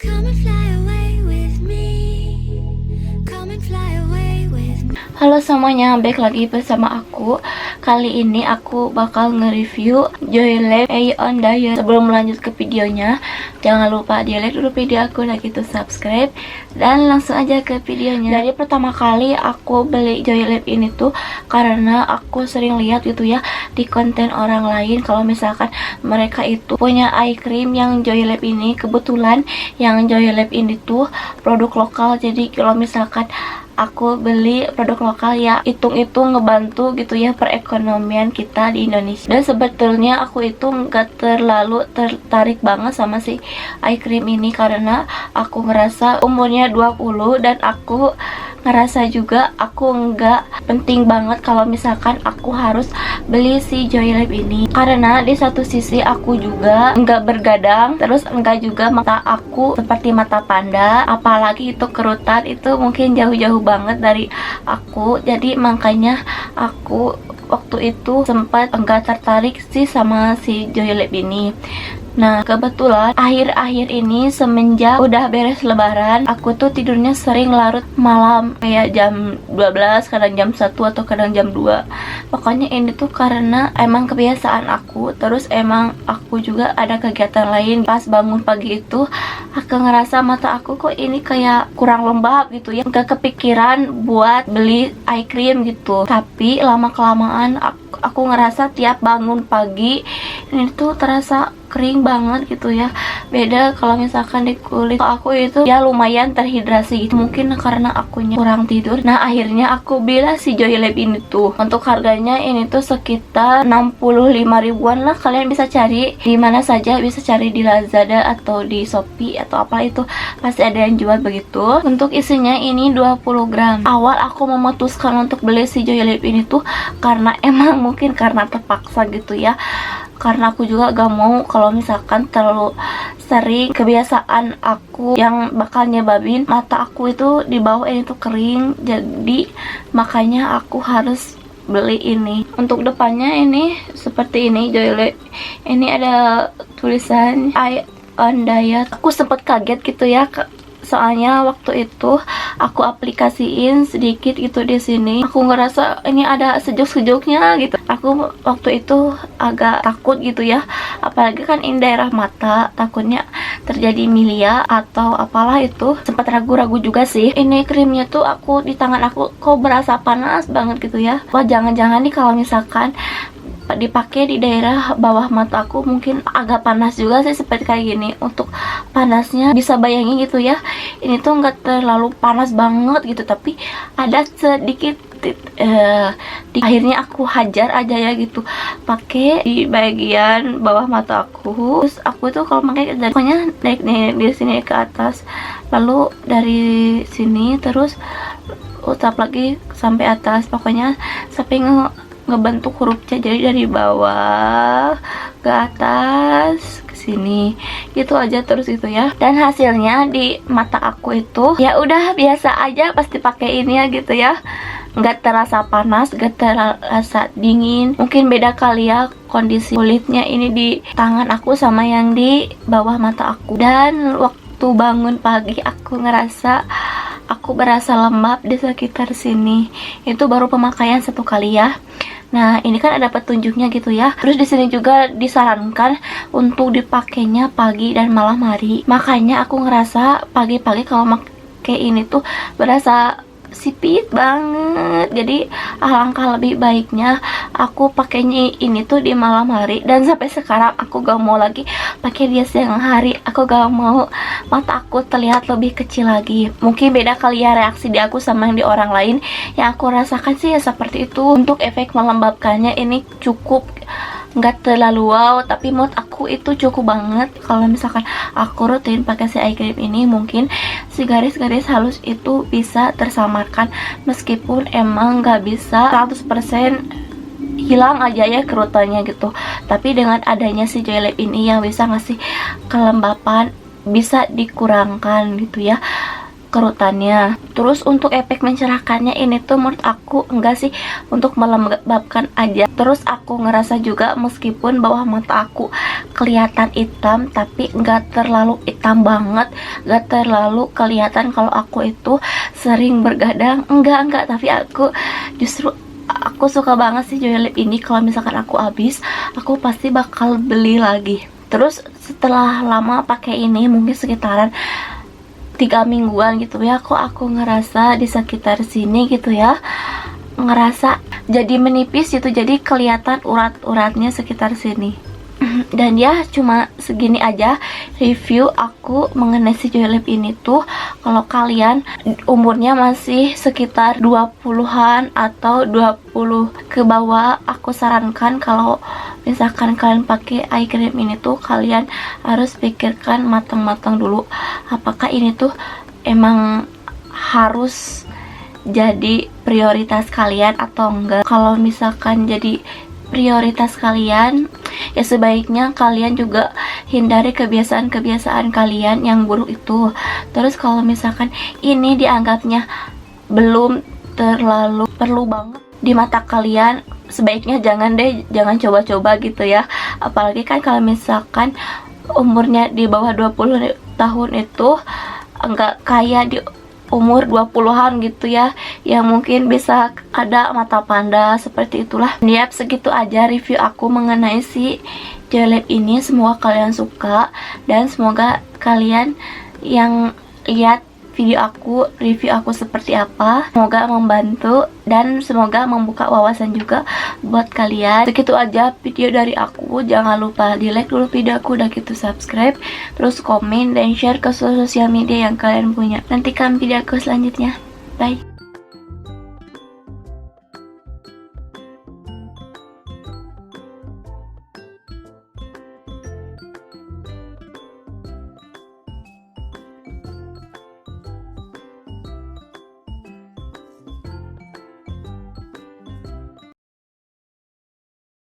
Come and fly away with me. Come and fly away with me. Halo semuanya, balik lagi bersama aku. Kali ini aku bakal nge-review Joylab Aeon Diet. Sebelum lanjut ke videonya, jangan lupa di like dulu video aku, dan gitu subscribe, dan langsung aja ke videonya. Jadi pertama kali aku beli Joylab ini tuh karena aku sering lihat gitu ya di konten orang lain kalau misalkan mereka itu punya eye cream yang Joylab ini. Kebetulan yang Joylab ini tuh produk lokal, jadi kalau misalkan aku beli produk lokal ya hitung-hitung ngebantu gitu ya perekonomian kita di Indonesia. Dan sebetulnya aku itu nggak terlalu tertarik banget sama si eye cream ini karena aku ngerasa umurnya 20 dan aku ngerasa juga aku nggak penting banget kalau misalkan aku harus beli si Joylab ini, karena di satu sisi aku juga nggak bergadang, terus enggak juga mata aku seperti mata panda, apalagi itu kerutan itu mungkin jauh-jauh banget dari aku. Jadi makanya aku waktu itu sempat enggak tertarik sih sama si Joylab ini. Nah, kebetulan akhir-akhir ini semenjak udah beres lebaran, aku tuh tidurnya sering larut malam, kayak jam 12, kadang jam 1 atau kadang jam 2. Pokoknya ini tuh karena emang kebiasaan aku, terus emang aku juga ada kegiatan lain. Pas bangun pagi itu, aku ngerasa mata aku kok ini kayak kurang lembab gitu ya. Gak kepikiran buat beli eye cream gitu. Tapi lama-kelamaan aku ngerasa tiap bangun pagi ini tuh terasa kering banget gitu ya. Beda kalau misalkan di kulit aku itu ya lumayan terhidrasi gitu. Mungkin karena akunya kurang tidur. Nah, akhirnya aku beli si Joylab ini tuh. Untuk harganya ini tuh sekitar 65 ribuan lah. Kalian bisa cari di mana saja, bisa cari di Lazada atau di Shopee atau apa itu, pasti ada yang jual begitu. Untuk isinya ini 20 gram. Awal aku memutuskan untuk beli si Joylab ini tuh karena emang mungkin karena terpaksa gitu ya. Karena aku juga gak mau kalau misalkan terlalu sering kebiasaan aku yang bakal nyebabin mata aku itu di bawah ini tuh kering. Jadi makanya aku harus beli ini. Untuk depannya ini seperti ini Joylab. Ini ada tulisan Aeon Diet. Aku sempet kaget gitu ya, soalnya waktu itu aku aplikasiin sedikit gitu di sini. Aku ngerasa ini ada sejuk-sejuknya gitu. Aku waktu itu agak takut gitu ya, apalagi kan ini daerah mata, takutnya terjadi milia atau apalah itu. Sempat ragu-ragu juga sih. Ini krimnya tuh aku di tangan aku kok berasa panas banget gitu ya. Wah, jangan-jangan nih kalau misalkan dipakai di daerah bawah mata aku mungkin agak panas juga sih seperti kayak gini. Untuk panasnya bisa bayangin gitu ya, ini tuh nggak terlalu panas banget gitu, tapi ada sedikit akhirnya aku hajar aja ya gitu, pakai di bagian bawah mata aku. Terus aku tuh kalau pakai pokoknya naik nih dari sini ke atas, lalu dari sini terus utap lagi sampai atas, pokoknya sampai ngebentuk huruf C. Jadi dari bawah ke atas ke sini gitu aja terus itu ya. Dan hasilnya di mata aku itu ya udah biasa aja pasti pakai ini ya gitu ya, nggak terasa panas, nggak terasa dingin. Mungkin beda kali ya kondisi kulitnya ini di tangan aku sama yang di bawah mata aku. Dan waktu bangun pagi aku ngerasa aku berasa lembab di sekitar sini. Itu baru pemakaian 1 kali ya. Nah, ini kan ada petunjuknya gitu ya. Terus di sini juga disarankan untuk dipakainya pagi dan malam hari. Makanya aku ngerasa pagi-pagi kalau pakai ini tuh berasa sipit banget. Jadi alangkah lebih baiknya aku pakainya ini tuh di malam hari. Dan sampai sekarang aku gak mau lagi pakai dia siang hari. Aku gak mau mata aku terlihat lebih kecil lagi. Mungkin beda kali ya reaksi di aku sama yang di orang lain. Yang aku rasakan sih ya seperti itu. Untuk efek melembabkannya ini cukup, nggak terlalu wow, tapi menurut aku itu cukup banget. Kalau misalkan aku rutin pakai si eye cream ini, mungkin si garis-garis halus itu bisa tersamarkan, meskipun emang nggak bisa 100% hilang aja ya kerutannya gitu. Tapi dengan adanya si Joylab ini yang bisa ngasih kelembapan, bisa dikurangkan gitu ya. kerutannya. Terus untuk efek mencerahkannya ini tuh menurut aku enggak sih, untuk melembabkan aja. Terus aku ngerasa juga meskipun bawah mata aku kelihatan hitam, tapi enggak terlalu hitam banget, enggak terlalu kelihatan kalau aku itu sering bergadang. Enggak, tapi aku justru aku suka banget sih Joy Lip ini. Kalau misalkan aku habis, aku pasti bakal beli lagi. Terus setelah lama pakai ini, mungkin sekitaran 3 mingguan gitu ya, aku ngerasa di sekitar sini gitu ya, ngerasa jadi menipis gitu, jadi kelihatan urat-uratnya sekitar sini. Dan ya cuma segini aja review aku mengenai si Joy Lip ini tuh. Kalau kalian umurnya masih sekitar 20-an atau 20 ke bawah, aku sarankan kalau misalkan kalian pakai eye cream ini tuh, kalian harus pikirkan matang-matang dulu apakah ini tuh emang harus jadi prioritas kalian atau enggak. Kalau misalkan jadi prioritas kalian, ya sebaiknya kalian juga hindari kebiasaan-kebiasaan kalian yang buruk itu. Terus kalau misalkan ini dianggapnya belum terlalu perlu banget di mata kalian, sebaiknya jangan coba-coba gitu ya. Apalagi kan kalau misalkan umurnya di bawah 20 tahun itu enggak kayak di umur 20-an gitu ya, yang mungkin bisa ada mata panda seperti itulah. Yap, segitu aja review aku mengenai si Joy Lip ini. Semoga kalian suka dan semoga kalian yang lihat review aku seperti apa, semoga membantu dan semoga membuka wawasan juga buat kalian. Segitu aja video dari aku. Jangan lupa di like dulu video aku, udah gitu subscribe, terus komen dan share ke sosial media yang kalian punya. Nantikan video aku selanjutnya. Bye.